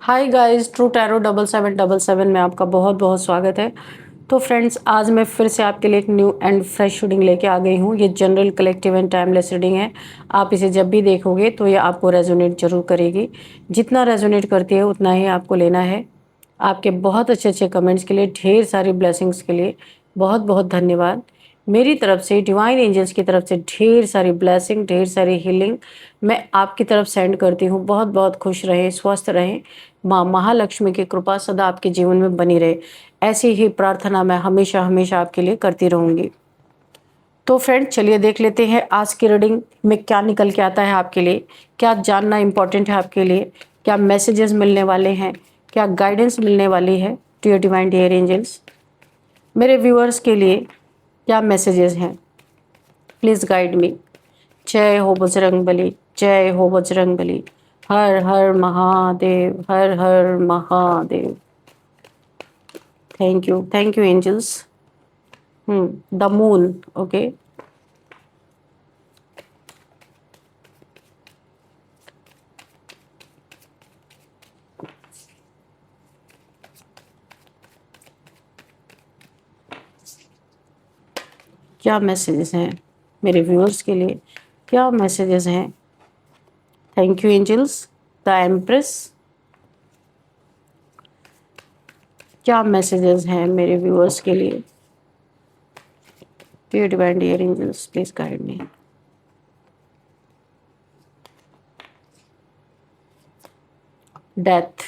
Hi guys, true tarot 7777 में आपका बहुत बहुत स्वागत है। तो फ्रेंड्स, आज मैं फिर से आपके लिए एक न्यू एंड फ्रेश रीडिंग लेके आ गई हूँ। ये general, collective and timeless reading है। आप इसे जब भी देखोगे तो ये आपको रेजोनेट जरूर करेगी। जितना रेजोनेट करती है उतना ही आपको लेना है। आपके बहुत अच्छे अच्छे कमेंट्स के लिए, ढेर सारी ब्लेसिंग्स के लिए बहुत बहुत धन्यवाद। मेरी तरफ से, डिवाइन एंजल्स की तरफ से ढेर सारी ब्लेसिंग, ढेर सारी हीलिंग मैं आपकी तरफ सेंड करती हूँ। बहुत बहुत खुश रहें, स्वस्थ रहें। माँ महालक्ष्मी की कृपा सदा आपके जीवन में बनी रहे, ऐसी ही प्रार्थना मैं हमेशा हमेशा आपके लिए करती रहूंगी। तो फ्रेंड, चलिए देख लेते हैं आज की रीडिंग में क्या निकल के आता है आपके लिए। क्या जानना इंपॉर्टेंट है आपके लिए, क्या मैसेजेस मिलने वाले हैं, क्या गाइडेंस मिलने वाली है to your divine dear angels. मेरे व्यूअर्स के लिए क्या मैसेजेस हैं, प्लीज गाइड मी। जय हो बजरंगबली, जय हो बजरंगबली। हर हर महादेव, हर हर Mahadev. Thank you angels. The moon, okay. क्या मैसेजेस हैं मेरे व्यूअर्स के लिए, क्या मैसेजेस हैं। Thank you angels. The empress, क्या मैसेजेस हैं मेरे व्यूअर्स के लिए। Dear divine dear angels, please guide me. Death,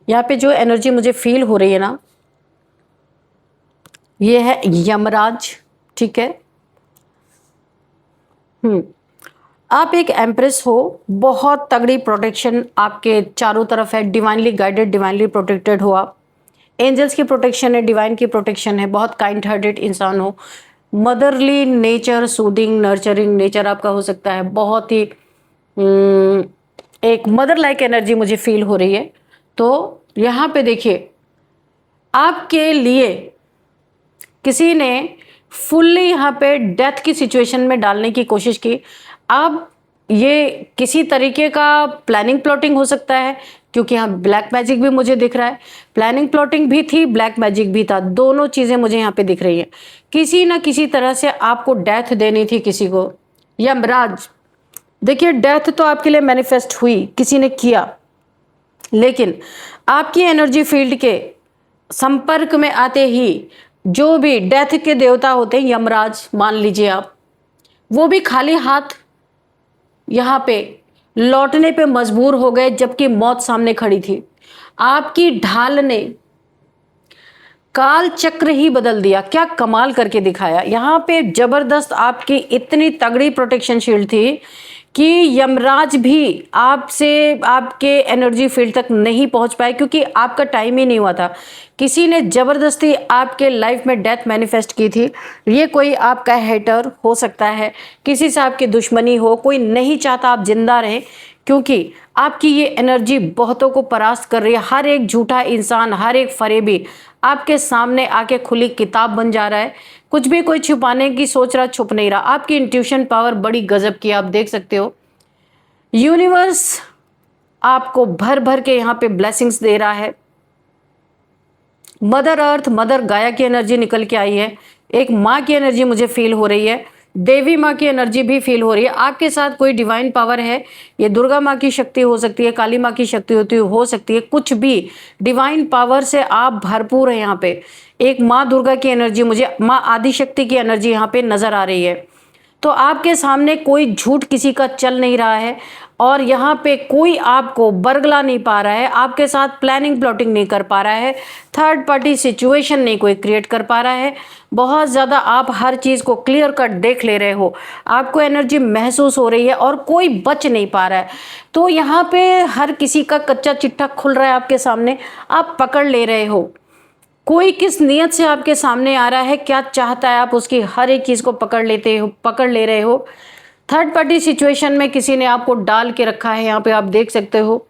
यहाँ पे जो एनर्जी मुझे फील हो रही है ना, ये है यमराज। ठीक है। आप एक एम्प्रेस हो, बहुत तगड़ी प्रोटेक्शन आपके चारों तरफ है। डिवाइनली गाइडेड, डिवाइनली प्रोटेक्टेड हो आप। एंजल्स की प्रोटेक्शन है, डिवाइन की प्रोटेक्शन है। बहुत काइंड हार्टेड इंसान हो। Motherly nature, soothing, nurturing nature आपका हो सकता है। बहुत ही एक मदर लाइक एनर्जी मुझे फील हो रही है। तो यहाँ पे देखिए, आपके लिए किसी ने फुल्ली यहाँ पे डेथ की सिचुएशन में डालने की कोशिश की। अब ये किसी तरीके का प्लानिंग प्लॉटिंग हो सकता है, क्योंकि यहाँ ब्लैक मैजिक भी मुझे दिख रहा है। प्लानिंग प्लॉटिंग भी थी, ब्लैक मैजिक भी था। दोनों चीजें मुझे यहाँ पे दिख रही हैं। किसी ना किसी तरह से आपको डेथ देनी थी किसी को। यमराज, देखिए डेथ तो आपके लिए मैनिफेस्ट हुई, किसी ने किया, लेकिन आपकी एनर्जी फील्ड के संपर्क में आते ही जो भी डेथ के देवता होते हैं, यमराज मान लीजिए आप, वो भी खाली हाथ यहाँ पे लौटने पे मजबूर हो गए, जबकि मौत सामने खड़ी थी। आपकी ढाल ने काल चक्र ही बदल दिया। क्या कमाल करके दिखाया। यहाँ पे जबरदस्त आपकी इतनी तगड़ी प्रोटेक्शन शील्ड थी कि यमराज भी आपसे, आपके एनर्जी फील्ड तक नहीं पहुंच पाए, क्योंकि आपका टाइम ही नहीं हुआ था। किसी ने जबरदस्ती आपके लाइफ में डेथ मैनिफेस्ट की थी। ये कोई आपका हेटर हो सकता है, किसी से आपकी दुश्मनी हो, कोई नहीं चाहता आप जिंदा रहें, क्योंकि आपकी ये एनर्जी बहुतों को परास्त कर रही है। हर एक झूठा इंसान, हर एक फरेबी आपके सामने आके खुली किताब बन जा रहा है। कुछ भी कोई छुपाने की सोच रहा, छुप नहीं रहा। आपकी इंट्यूशन पावर बड़ी गजब की, आप देख सकते हो। यूनिवर्स आपको भर भर के यहाँ पे ब्लेसिंग्स दे रहा है। मदर अर्थ, मदर गाया की एनर्जी निकल के आई है। एक माँ की एनर्जी मुझे फील हो रही है। देवी माँ की एनर्जी भी फील हो रही है। आपके साथ कोई डिवाइन पावर है। ये दुर्गा माँ की शक्ति हो सकती है, काली माँ की शक्ति हो सकती है। कुछ भी डिवाइन पावर से आप भरपूर है। यहाँ पे एक माँ दुर्गा की एनर्जी, मुझे माँ आदिशक्ति की एनर्जी यहाँ पे नजर आ रही है। तो आपके सामने कोई झूठ किसी का चल नहीं रहा है, और यहाँ पे कोई आपको बरगला नहीं पा रहा है, आपके साथ प्लानिंग प्लॉटिंग नहीं कर पा रहा है, थर्ड पार्टी सिचुएशन नहीं कोई क्रिएट कर पा रहा है। बहुत ज़्यादा आप हर चीज़ को क्लियर कट देख ले रहे हो। आपको एनर्जी महसूस हो रही है और कोई बच नहीं पा रहा है। तो यहाँ पे हर किसी का कच्चा चिट्ठा खुल रहा है आपके सामने, आप पकड़ ले रहे हो। कोई किस नियत से आपके सामने आ रहा है, क्या चाहता है, आप उसकी हर एक चीज को पकड़ लेते हो, पकड़ ले रहे हो। थर्ड पार्टी सिचुएशन में किसी ने आपको डाल के रखा है, यहाँ पे आप देख सकते हो।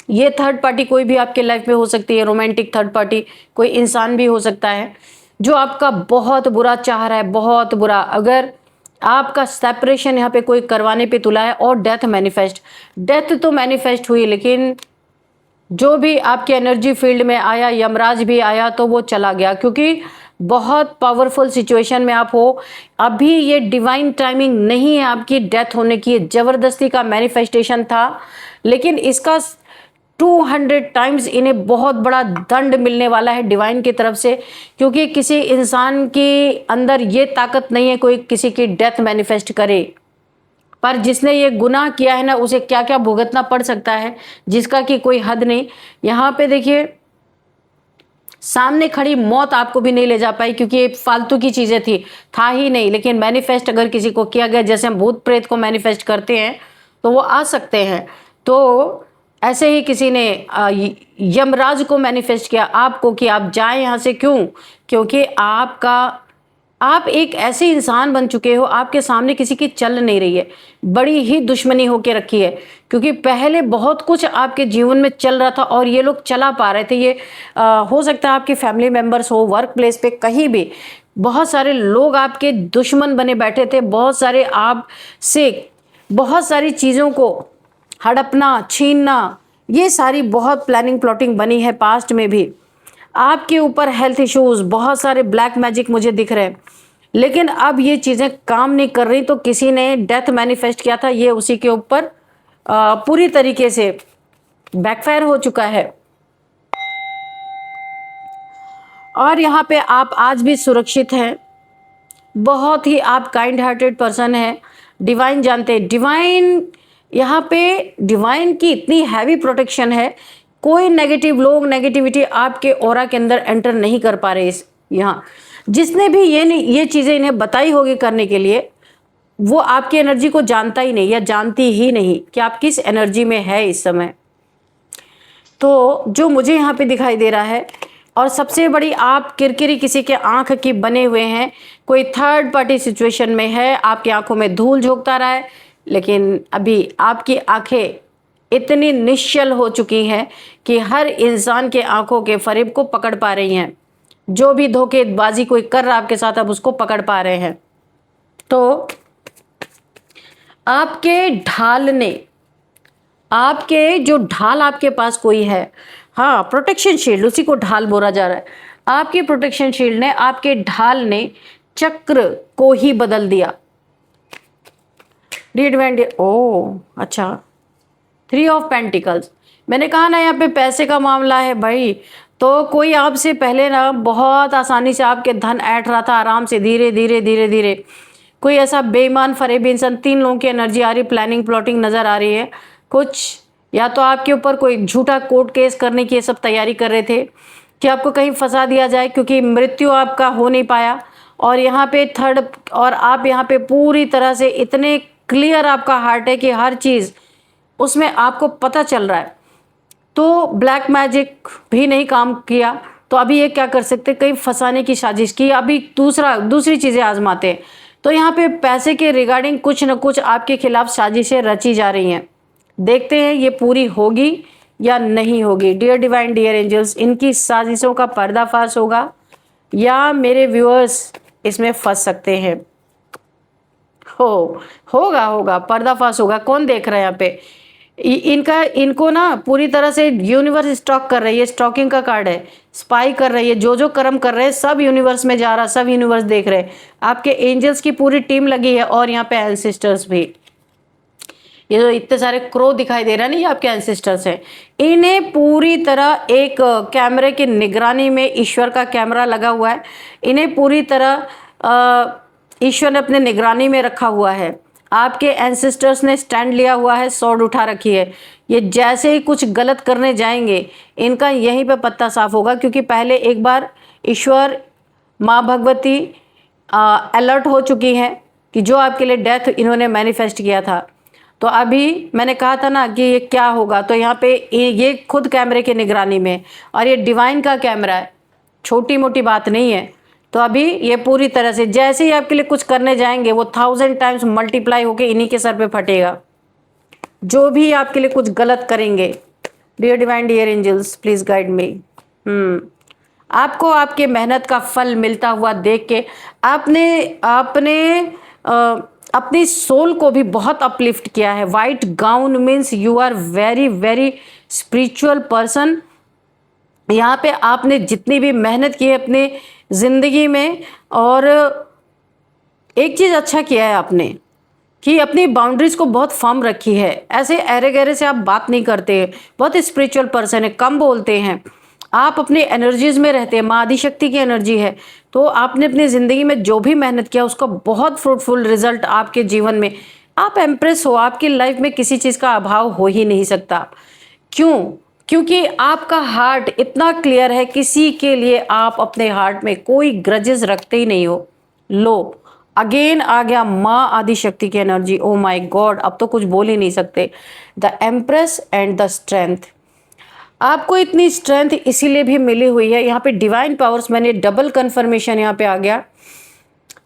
ये थर्ड पार्टी कोई भी आपके लाइफ में हो सकती है। रोमांटिक थर्ड पार्टी कोई इंसान भी हो सकता है जो आपका बहुत बुरा चाह रहा है, बहुत बुरा। अगर आपका सेपरेशन यहाँ पे कोई करवाने पे तुला है, और डेथ तो मैनिफेस्ट हुई, लेकिन जो भी आपके एनर्जी फील्ड में आया, यमराज भी आया तो वो चला गया, क्योंकि बहुत पावरफुल सिचुएशन में आप हो। अभी ये डिवाइन टाइमिंग नहीं है आपकी डेथ होने की, जबरदस्ती का मैनिफेस्टेशन था, लेकिन इसका 200 टाइम्स इन्हें बहुत बड़ा दंड मिलने वाला है डिवाइन की तरफ से, क्योंकि किसी इंसान के अंदर ये ताकत नहीं है कोई किसी की डेथ मैनिफेस्ट करे। पर जिसने ये गुनाह किया है ना, उसे क्या क्या भुगतना पड़ सकता है जिसका कि कोई हद नहीं। यहाँ पे देखिए, सामने खड़ी मौत आपको भी नहीं ले जा पाई, क्योंकि ये फालतू की चीजें थी, था ही नहीं। लेकिन मैनिफेस्ट अगर किसी को किया गया, जैसे हम भूत प्रेत को मैनिफेस्ट करते हैं तो वो आ सकते हैं, तो ऐसे ही किसी ने यमराज को मैनिफेस्ट किया आपको कि आप जाएं यहाँ से। क्यों? क्योंकि आप एक ऐसे इंसान बन चुके हो, आपके सामने किसी की चल नहीं रही है, बड़ी ही दुश्मनी होके रखी है, क्योंकि पहले बहुत कुछ आपके जीवन में चल रहा था और ये लोग चला पा रहे थे। ये हो सकता है आपके फैमिली मेंबर्स हो, वर्क प्लेस पे, कहीं भी बहुत सारे लोग आपके दुश्मन बने बैठे थे, बहुत सारे आपसे बहुत सारी चीज़ों को हड़पना, छीनना, ये सारी बहुत प्लानिंग प्लॉटिंग बनी है पास्ट में भी। आपके ऊपर हेल्थ इश्यूज, बहुत सारे ब्लैक मैजिक मुझे दिख रहे हैं, लेकिन अब ये चीज़ें काम नहीं कर रही, तो किसी ने डेथ मैनिफेस्ट किया था, ये उसी के ऊपर पूरी तरीके से बैकफायर हो चुका है। और यहाँ पे आप आज भी सुरक्षित हैं, बहुत ही आप काइंड हार्टेड पर्सन है, डिवाइन जानते हैं। डिवाइन यहाँ पे डिवाइन की इतनी हैवी प्रोटेक्शन है, कोई नेगेटिव लोग, नेगेटिविटी आपके ऑरा के अंदर एंटर नहीं कर पा रहे। यहाँ जिसने भी ये चीज़ें इन्हें बताई होगी करने के लिए, वो आपकी एनर्जी को जानता ही नहीं या जानती ही नहीं कि आप किस एनर्जी में है इस समय। तो जो मुझे यहाँ पे दिखाई दे रहा है, और सबसे बड़ी आप किरकिरी किसी के आंख की बने हुए हैं, कोई थर्ड पार्टी सिचुएशन में है, आपकी आंखों में धूल झोंकता रहा है, लेकिन अभी आपकी आंखें इतनी निश्चल हो चुकी हैं कि हर इंसान के आंखों के फरेब को पकड़ पा रही हैं। जो भी धोखेबाजी कोई कर रहा है आपके साथ, अब उसको पकड़ पा रहे हैं। तो आपके जो ढाल आपके पास कोई है, हाँ, प्रोटेक्शन शील्ड, उसी को ढाल बोला जा रहा है। आपके प्रोटेक्शन शील्ड ने, आपके ढाल ने चक्र को ही बदल दिया। ओ अच्छा, 3 ऑफ पेंटिकल्स, मैंने कहा ना यहाँ पे पैसे का मामला है भाई। तो कोई आपसे पहले ना बहुत आसानी से आपके धन ऐंठ रहा था, आराम से, धीरे धीरे धीरे धीरे। कोई ऐसा बेईमान फरेबी इंसान, 3 लोगों की एनर्जी आ रही, प्लानिंग प्लॉटिंग नजर आ रही है। कुछ या तो आपके ऊपर कोई झूठा कोर्ट केस करने की ये सब तैयारी कर रहे थे कि आपको कहीं फंसा दिया जाए, क्योंकि मृत्यु आपका हो नहीं पाया। और यहाँ पे थर्ड, और आप यहाँ पे पूरी तरह से इतने क्लियर आपका हार्ट है कि हर चीज़ उसमें आपको पता चल रहा है। तो ब्लैक मैजिक भी नहीं काम किया, तो अभी ये क्या कर सकते, कहीं फंसाने की साजिश की, अभी दूसरी चीज़ें आजमाते हैं। तो यहाँ पे पैसे के रिगार्डिंग कुछ न कुछ आपके खिलाफ साजिशें रची जा रही हैं। देखते हैं ये पूरी होगी या नहीं होगी। डियर डिवाइन, डियर एंजल्स, इनकी साजिशों का पर्दाफाश होगा या मेरे व्यूअर्स इसमें फंस सकते हैं। होगा पर्दाफाश होगा। कौन देख रहा है यहाँ पे? इनको ना पूरी तरह से यूनिवर्स स्टॉक कर रही है, स्टॉकिंग का कार्ड है, स्पाई कर रही है। जो कर्म कर रहे हैं सब यूनिवर्स में जा रहा, सब यूनिवर्स देख रहे हैं। आपके एंजल्स की पूरी टीम लगी है, और यहाँ पे एंसेस्टर्स भी। ये जो इतने सारे क्रो दिखाई दे रहा है ना, ये आपके एंसेस्टर्स हैं। इन्हें पूरी तरह एक कैमरे की निगरानी में, ईश्वर का कैमरा लगा हुआ है, इन्हें पूरी तरह ईश्वर ने अपने निगरानी में रखा हुआ है। आपके एंसेस्टर्स ने स्टैंड लिया हुआ है, स्वॉर्ड उठा रखी है। ये जैसे ही कुछ गलत करने जाएंगे, इनका यहीं पे पत्ता साफ होगा, क्योंकि पहले एक बार ईश्वर, माँ भगवती अलर्ट हो चुकी हैं कि जो आपके लिए डेथ इन्होंने मैनिफेस्ट किया था। तो अभी मैंने कहा था ना कि ये क्या होगा, तो यहाँ पे ये खुद कैमरे की निगरानी में, और ये डिवाइन का कैमरा है, छोटी मोटी बात नहीं है। तो अभी ये पूरी तरह से, जैसे ही आपके लिए कुछ करने जाएंगे, वो 1000 टाइम्स मल्टीप्लाई होके इन्हीं के सर पे फटेगा, जो भी आपके लिए कुछ गलत करेंगे। Dear divine, dear angels, please guide me. आपको आपके मेहनत का फल मिलता हुआ देख के, आपने अपनी सोल को भी बहुत अपलिफ्ट किया है। White gown means you are very very spiritual person. यहाँ पे आपने जितनी भी मेहनत की है अपने ज़िंदगी में, और एक चीज़ अच्छा किया है आपने कि अपनी बाउंड्रीज को बहुत फर्म रखी है। ऐसे अरे गहरे से आप बात नहीं करते, बहुत स्पिरिचुअल पर्सन है, कम बोलते हैं, आप अपनी एनर्जीज में रहते हैं, माँ आदिशक्ति की एनर्जी है। तो आपने अपनी ज़िंदगी में जो भी मेहनत किया उसका बहुत फ्रूटफुल रिजल्ट आपके जीवन में, आप एम्प्रेस हो। आपकी लाइफ में किसी चीज़ का अभाव हो ही नहीं सकता। क्यों? क्योंकि आपका हार्ट इतना क्लियर है, किसी के लिए आप अपने हार्ट में कोई ग्रजेस रखते ही नहीं हो। लो अगेन आ गया माँ आदिशक्ति की एनर्जी। ओ माय गॉड, अब तो कुछ बोल ही नहीं सकते। The empress and the strength. आपको इतनी स्ट्रेंथ इसीलिए भी मिली हुई है। यहाँ पे डिवाइन पावर्स, मैंने डबल कंफर्मेशन यहाँ पे आ गया।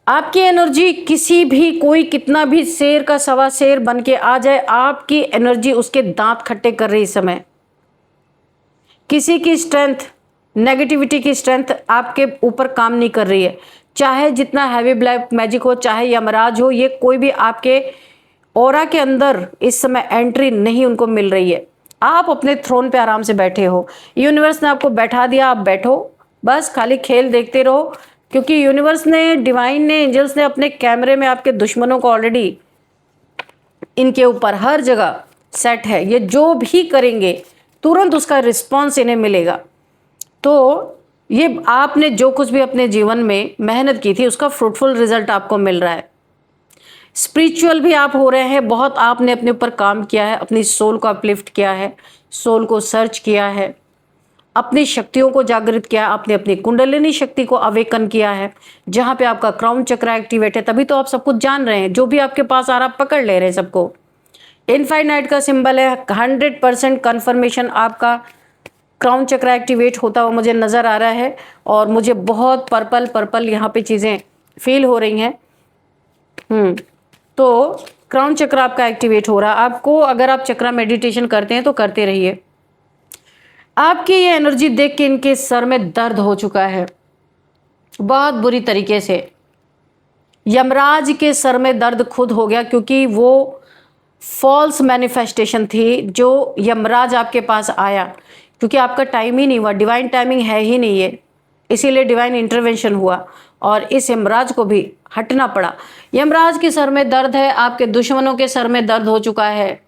आपकी एनर्जी किसी भी, कोई कितना भी शेर का सवा शेर बन के आ जाए, आपकी एनर्जी उसके दांत खट्टे कर रही इस समय। किसी की स्ट्रेंथ, नेगेटिविटी की स्ट्रेंथ आपके ऊपर काम नहीं कर रही है। चाहे जितना हैवी ब्लैक मैजिक हो, चाहे यमराज हो, ये कोई भी आपके ऑरा के अंदर इस समय एंट्री नहीं उनको मिल रही है। आप अपने थ्रोन पे आराम से बैठे हो, यूनिवर्स ने आपको बैठा दिया, आप बैठो, बस खाली खेल देखते रहो। क्योंकि यूनिवर्स ने, डिवाइन ने, एंजल्स ने अपने कैमरे में आपके दुश्मनों को ऑलरेडी इनके ऊपर हर जगह सेट है। ये जो भी करेंगे तुरंत उसका रिस्पॉन्स इन्हें मिलेगा। तो ये आपने जो कुछ भी अपने जीवन में मेहनत की थी उसका फ्रूटफुल रिजल्ट आपको मिल रहा है। स्पिरिचुअल भी आप हो रहे हैं, बहुत आपने अपने ऊपर काम किया है, अपनी सोल को अपलिफ्ट किया है, सोल को सर्च किया है, अपनी शक्तियों को जागृत किया, आपने अपनी कुंडलिनी शक्ति को अवेकन किया है। जहाँ पे आपका क्राउन चक्र एक्टिवेट है, तभी तो आप सब कुछ जान रहे हैं। जो भी आपके पास आ रहा पकड़ ले रहे हैं सबको। इनफाइनाइट का सिंबल है, 100% कन्फर्मेशन आपका क्राउन चक्र एक्टिवेट होता हुआ मुझे नज़र आ रहा है। और मुझे बहुत पर्पल पर्पल यहाँ पे चीज़ें फील हो रही हैं। तो क्राउन चक्र आपका एक्टिवेट हो रहा है। आपको, अगर आप चक्रा मेडिटेशन करते हैं तो करते रहिए। आपकी ये एनर्जी देख के इनके सर में दर्द हो चुका है बहुत बुरी तरीके से। यमराज के सर में दर्द खुद हो गया, क्योंकि वो फॉल्स मैनिफेस्टेशन थी जो यमराज आपके पास आया, क्योंकि आपका टाइम ही नहीं हुआ, डिवाइन टाइमिंग है ही नहीं है, इसीलिए डिवाइन इंटरवेंशन हुआ और इस यमराज को भी हटना पड़ा। यमराज के सर में दर्द है, आपके दुश्मनों के सर में दर्द हो चुका है।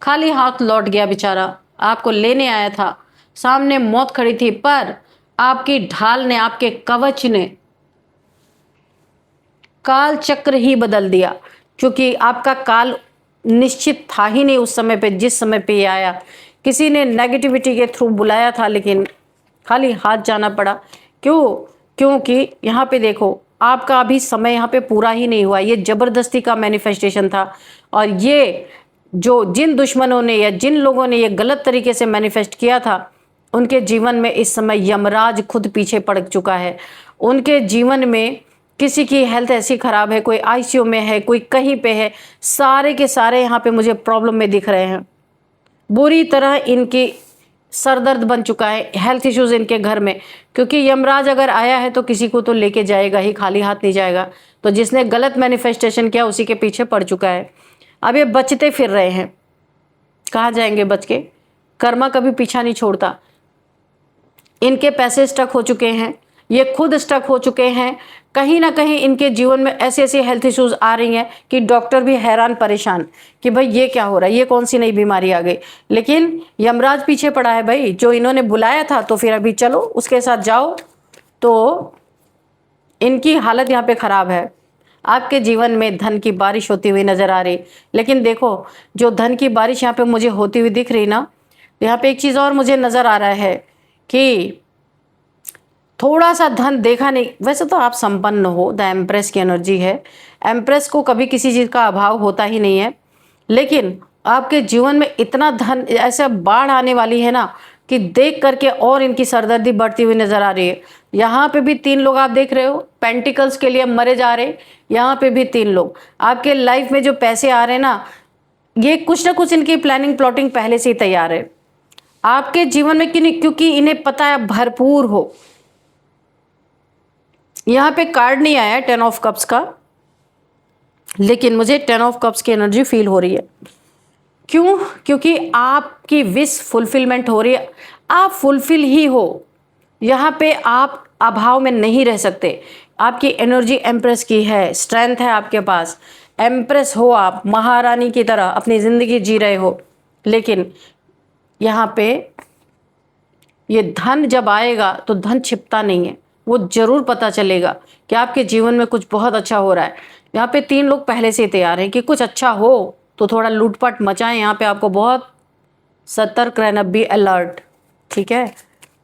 खाली हाथ लौट गया बेचारा, आपको लेने आया था, सामने मौत खड़ी थी, पर आपकी ढाल ने, आपके कवच ने काल चक्र ही बदल दिया। क्योंकि आपका काल निश्चित था ही नहीं उस समय पे, जिस समय पे ये आया। किसी ने नेगेटिविटी के थ्रू बुलाया था, लेकिन खाली हाथ जाना पड़ा। क्यों? क्योंकि यहाँ पे देखो, आपका अभी समय यहाँ पे पूरा ही नहीं हुआ। ये जबरदस्ती का मैनिफेस्टेशन था। और ये जो जिन दुश्मनों ने या जिन लोगों ने ये गलत तरीके से मैनिफेस्ट किया था, उनके जीवन में इस समय यमराज खुद पीछे पड़ चुका है। उनके जीवन में किसी की हेल्थ ऐसी खराब है, कोई आईसीयू में है, कोई कहीं पे है, सारे के सारे यहाँ पे मुझे प्रॉब्लम में दिख रहे हैं। बुरी तरह इनकी सरदर्द बन चुका है, हेल्थ इश्यूज इनके घर में। क्योंकि यमराज अगर आया है तो किसी को तो लेके जाएगा ही, खाली हाथ नहीं जाएगा। तो जिसने गलत मैनिफेस्टेशन किया उसी के पीछे पड़ चुका है। अब ये बचते फिर रहे हैं, कहाँ जाएंगे बच के? कर्मा कभी पीछा नहीं छोड़ता। इनके पैसे स्टक हो चुके हैं, ये खुद स्टक हो चुके हैं। कहीं ना कहीं इनके जीवन में ऐसे ऐसे हेल्थ इश्यूज आ रही हैं कि डॉक्टर भी हैरान परेशान कि भाई ये क्या हो रहा है, ये कौन सी नई बीमारी आ गई। लेकिन यमराज पीछे पड़ा है भाई, जो इन्होंने बुलाया था, तो फिर अभी चलो उसके साथ जाओ। तो इनकी हालत यहाँ पे खराब है। आपके जीवन में धन की बारिश होती हुई नजर आ रही, लेकिन देखो, जो धन की बारिश यहाँ पे मुझे होती हुई दिख रही ना, यहाँ पे एक चीज़ और मुझे नज़र आ रहा है कि थोड़ा सा धन देखा नहीं। वैसे तो आप संपन्न हो, द एम्प्रेस की एनर्जी है, एम्प्रेस को कभी किसी चीज़ का अभाव होता ही नहीं है। लेकिन आपके जीवन में इतना धन, ऐसा बाढ़ आने वाली है ना कि देख करके और इनकी सरदर्दी बढ़ती हुई नजर आ रही है। यहाँ पे भी 3 लोग आप देख रहे हो, पेंटिकल्स के लिए मरे जा रहे। यहाँ पे भी 3 लोग। आपके लाइफ में जो पैसे आ रहे हैं ना, ये कुछ ना कुछ इनकी प्लानिंग प्लॉटिंग पहले से ही तैयार है आपके जीवन में, क्योंकि इन्हें पता है भरपूर हो। यहाँ पे कार्ड नहीं आया 10 ऑफ कप्स का, लेकिन मुझे 10 ऑफ कप्स की एनर्जी फील हो रही है। क्यों? क्योंकि आपकी विश फुलफिलमेंट हो रही है, आप फुलफिल ही हो। यहाँ पे आप अभाव में नहीं रह सकते। आपकी एनर्जी एम्प्रेस की है, स्ट्रेंथ है आपके पास, एम्प्रेस हो, आप महारानी की तरह अपनी ज़िंदगी जी रहे हो। लेकिन यहाँ पे ये धन जब आएगा तो धन छिपता नहीं है, वो जरूर पता चलेगा कि आपके जीवन में कुछ बहुत अच्छा हो रहा है। यहाँ पे 3 लोग पहले से ही तैयार हैं कि कुछ अच्छा हो तो थोड़ा लूटपाट मचाएं। यहाँ पे आपको बहुत सतर्क रहना, बी अलर्ट, ठीक है।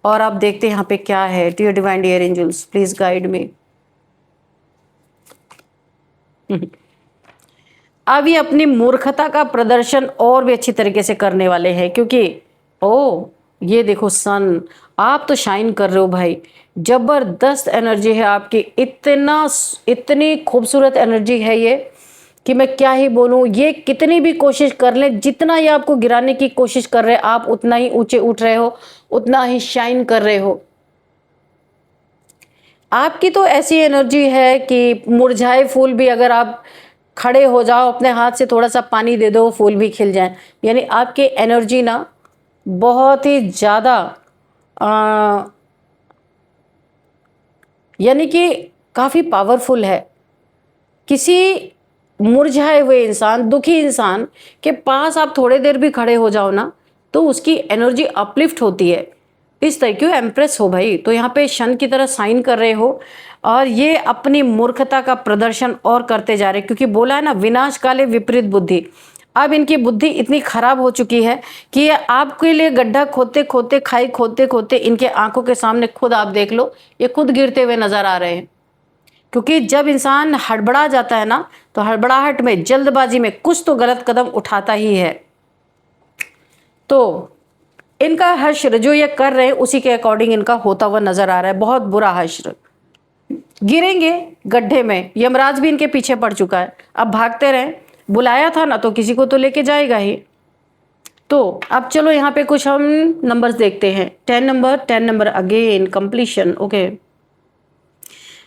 और आप देखते हैं यहाँ पे क्या है। Dear divine dear angels, please guide me. अब ये अपनी मूर्खता का प्रदर्शन और भी अच्छी तरीके से करने वाले हैं, क्योंकि ओ ये देखो सन, आप तो शाइन कर रहे हो भाई, जबरदस्त एनर्जी है आपकी, इतनी खूबसूरत एनर्जी है ये कि मैं क्या ही बोलूं। ये कितनी भी कोशिश कर ले, जितना ये आपको गिराने की कोशिश कर रहे हैं, आप उतना ही ऊंचे उठ रहे हो, उतना ही शाइन कर रहे हो। आपकी तो ऐसी एनर्जी है कि मुरझाए फूल भी अगर आप खड़े हो जाओ, अपने हाथ से थोड़ा सा पानी दे दो, फूल भी खिल जाए। यानी आपकी एनर्जी ना बहुत ही ज़्यादा यानी कि काफ़ी पावरफुल है। किसी मुरझाए हुए इंसान, दुखी इंसान के पास आप थोड़ी देर भी खड़े हो जाओ ना, तो उसकी एनर्जी अपलिफ्ट होती है। इस तरह क्यों एम्प्रेस हो भाई। तो यहाँ पे शन की तरह साइन कर रहे हो और ये अपनी मूर्खता का प्रदर्शन और करते जा रहे, क्योंकि बोला है ना विनाश काले विपरीत बुद्धि। अब इनकी बुद्धि इतनी खराब हो चुकी है कि ये आपके लिए गड्ढा खोदते खोदते, खाई खोदते खोदते इनके आंखों के सामने खुद आप देख लो, ये खुद गिरते हुए नजर आ रहे हैं। क्योंकि जब इंसान हड़बड़ा जाता है ना, तो हड़बड़ाहट में, जल्दबाजी में कुछ तो गलत कदम उठाता ही है। तो इनका हश्र जो ये कर रहे हैं उसी के अकॉर्डिंग इनका होता हुआ नजर आ रहा है। बहुत बुरा हश्र, गिरेंगे गड्ढे में। यमराज भी इनके पीछे पड़ चुका है, अब भागते रहे। बुलाया था ना तो किसी को तो लेके जाएगा ही। तो अब चलो यहाँ पे कुछ हम नंबर्स देखते हैं। 10 number again completion, okay.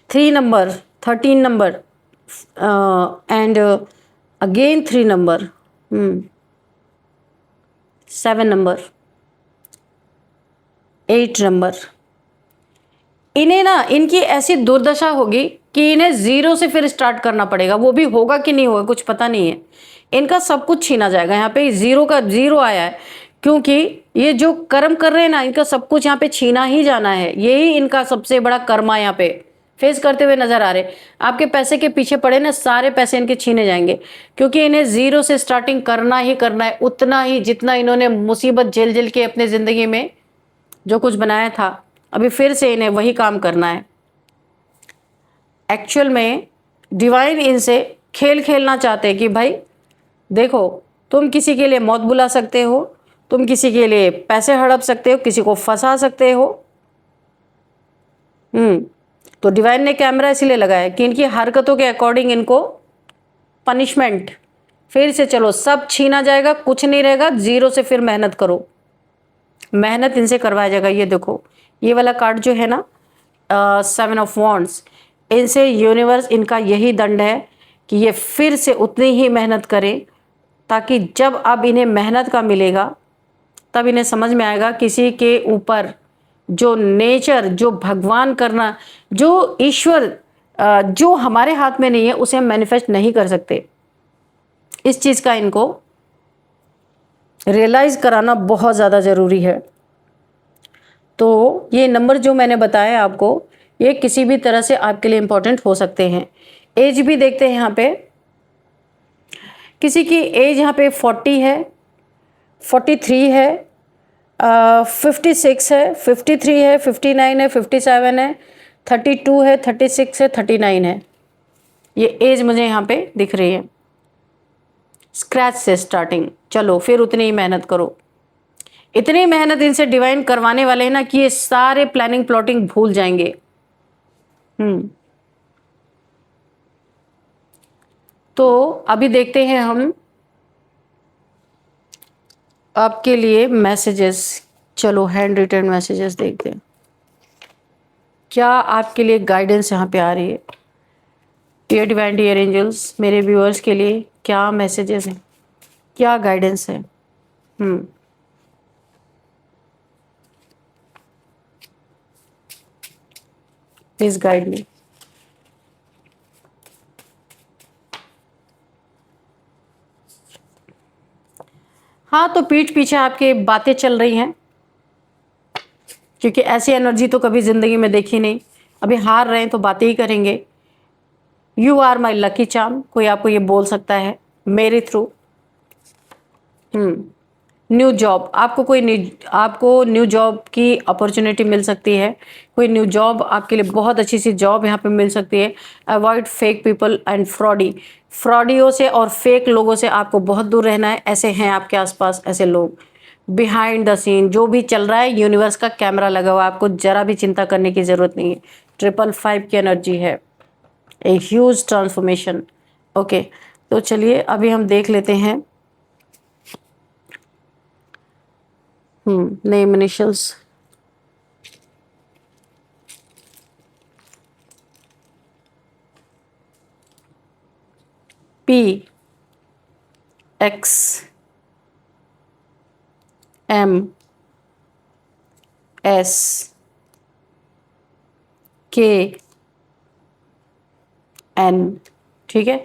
3 number, 13 number and again 3 number, 7 number, 8 number. इन्हें ना इनकी ऐसी दुर्दशा होगी कि इन्हें 0 से फिर स्टार्ट करना पड़ेगा। वो भी होगा कि नहीं होगा कुछ पता नहीं है। इनका सब कुछ छीना जाएगा। यहाँ पे 0 का 0 आया है, क्योंकि ये जो कर्म कर रहे हैं ना, इनका सब कुछ यहाँ पे छीना ही जाना है। यही इनका सबसे बड़ा कर्मा यहाँ पे फेस करते हुए नजर आ रहे। आपके पैसे के पीछे पड़े ना, सारे पैसे इनके छीने जाएंगे, क्योंकि इन्हें 0 से स्टार्टिंग करना ही करना है। उतना ही जितना इन्होंने मुसीबत झेल झेल के अपने जिंदगी में जो कुछ बनाया था, अभी फिर से इन्हें वही काम करना है। एक्चुअल में डिवाइन इनसे खेल खेलना चाहते हैं कि भाई देखो, तुम किसी के लिए मौत बुला सकते हो, तुम किसी के लिए पैसे हड़प सकते हो, किसी को फंसा सकते हो। तो डिवाइन ने कैमरा इसलिए लगाया कि इनकी हरकतों के अकॉर्डिंग इनको पनिशमेंट फिर से, चलो सब छीना जाएगा, कुछ नहीं रहेगा, 0 से फिर मेहनत करो। मेहनत इनसे करवाया जाएगा। ये देखो, ये वाला कार्ड जो है ना, 7 ऑफ वॉन्ड्स, इनसे यूनिवर्स इनका यही दंड है कि ये फिर से उतनी ही मेहनत करें, ताकि जब अब इन्हें मेहनत का मिलेगा तब इन्हें समझ में आएगा किसी के ऊपर जो नेचर, जो भगवान करना, जो ईश्वर, जो हमारे हाथ में नहीं है उसे हम मैनिफेस्ट नहीं कर सकते। इस चीज़ का इनको रियलाइज कराना बहुत ज़्यादा ज़रूरी है। तो ये नंबर जो मैंने बताया आपको, ये किसी भी तरह से आपके लिए इम्पोर्टेंट हो सकते हैं। एज भी देखते हैं यहाँ पे, किसी की एज यहाँ पे 40 है, 43 है, 56 है, 53 है, 59 है, 57 है, 32 है, 36 है, 39 है। ये एज मुझे यहाँ पे दिख रही है। स्क्रैच से स्टार्टिंग, चलो फिर उतनी ही मेहनत करो। इतनी मेहनत इनसे डिवाइन करवाने वाले हैं ना कि ये सारे प्लानिंग प्लॉटिंग भूल जाएंगे। तो अभी देखते हैं हम आपके लिए मैसेजेस। चलो हैंड रिटन मैसेजेस देखते हैं क्या आपके लिए गाइडेंस यहाँ पे आ रही है। डियर डिवाइन डियर एंजल्स, मेरे व्यूअर्स के लिए क्या मैसेजेस हैं, क्या गाइडेंस है? प्लीज गाइड मी। हाँ, तो पीठ पीछे आपके बातें चल रही हैं, क्योंकि ऐसी एनर्जी तो कभी जिंदगी में देखी नहीं। अभी हार रहे हैं तो बातें ही करेंगे। You are my lucky charm, कोई आपको ये बोल सकता है मेरे थ्रू। न्यू जॉब, आपको न्यू जॉब की अपॉर्चुनिटी मिल सकती है। कोई न्यू जॉब आपके लिए, बहुत अच्छी सी जॉब यहाँ पे मिल सकती है। अवॉइड फेक पीपल एंड फ्रॉडियों से और फेक लोगों से आपको बहुत दूर रहना है। ऐसे हैं आपके आसपास, ऐसे लोग बिहाइंड द सीन जो भी चल रहा है, यूनिवर्स का कैमरा लगा हुआ है, आपको जरा भी चिंता करने की जरूरत नहीं है। 555 की एनर्जी है, ए ह्यूज ट्रांसफॉर्मेशन। ओके, तो चलिए अभी हम देख लेते हैं name initials. P X M S K N, ठीक है।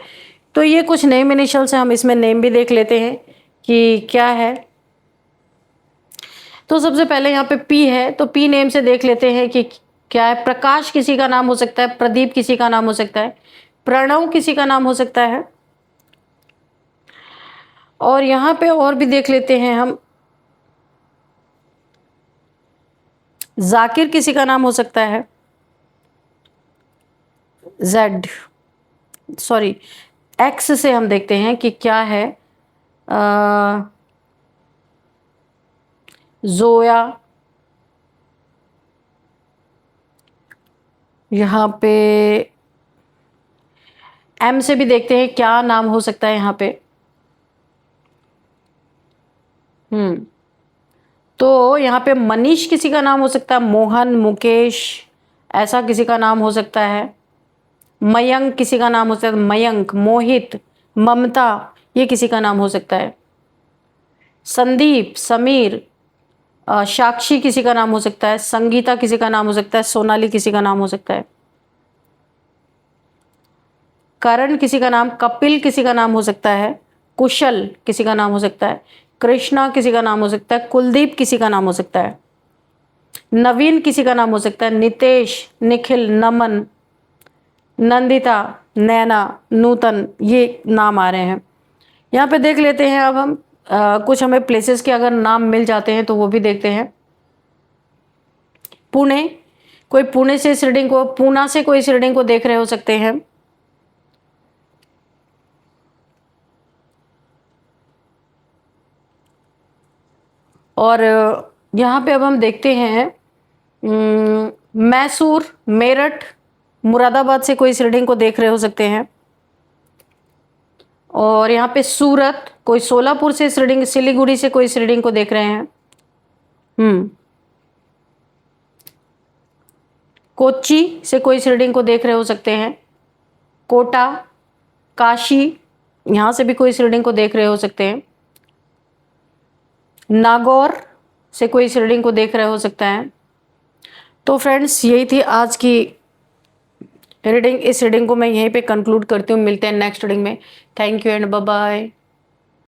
तो ये कुछ नेम इनिशियल्स हैं, हम इसमें नेम भी देख लेते हैं कि क्या है। तो सबसे पहले यहाँ पे P है, तो P नेम से देख लेते हैं कि क्या है। प्रकाश किसी का नाम हो सकता है, प्रदीप किसी का नाम हो सकता है, प्रणव किसी का नाम हो सकता है, और यहाँ पे और भी देख लेते हैं हम, जाकिर किसी का नाम हो सकता है, जेड सॉरी एक्स से हम देखते हैं कि क्या है। जोया, यहाँ पे एम से भी देखते हैं क्या नाम हो सकता है यहाँ पे। तो यहाँ पे मनीष किसी का नाम हो सकता है, मोहन, मुकेश, ऐसा किसी का नाम हो सकता है। मयंक किसी का नाम हो सकता है, मयंक, मोहित, ममता, ये किसी का नाम हो सकता है। संदीप, समीर, साक्षी किसी का नाम हो सकता है, संगीता किसी का नाम हो सकता है, सोनाली किसी का नाम हो सकता है, करण किसी का नाम, कपिल किसी का नाम हो सकता है, कुशल किसी का नाम हो सकता है, कृष्णा किसी का नाम हो सकता है, कुलदीप किसी का नाम हो सकता है, नवीन किसी का नाम हो सकता है, नितेश, निखिल, नमन, नंदिता, नैना, नूतन, ये नाम आ रहे हैं। यहाँ पे देख लेते हैं अब हम कुछ हमें प्लेसेस के अगर नाम मिल जाते हैं तो वो भी देखते हैं। पुणे, कोई पुणे से इस रीडिंग को, पूना से कोई इस रीडिंग को देख रहे हो सकते हैं। और यहाँ पे अब हम देखते हैं मैसूर, मेरठ, मुरादाबाद से कोई इस रीडिंग को देख रहे हो सकते हैं। और यहाँ पे सूरत, कोई सोलापुर से इस रीडिंग, सिलीगुड़ी से कोई इस रीडिंग को देख रहे हैं। कोच्चि से कोई इस रीडिंग को देख रहे हो सकते हैं। कोटा, काशी, यहाँ से भी कोई इस रीडिंग को देख रहे हो सकते हैं। नागौर से कोई इस रीडिंग को देख रहे हो सकता है। तो फ्रेंड्स, यही थी आज की रीडिंग। इस रीडिंग को मैं यहीं पे कंक्लूड करती हूँ। मिलते हैं नेक्स्ट रीडिंग में। Thank you and bye bye.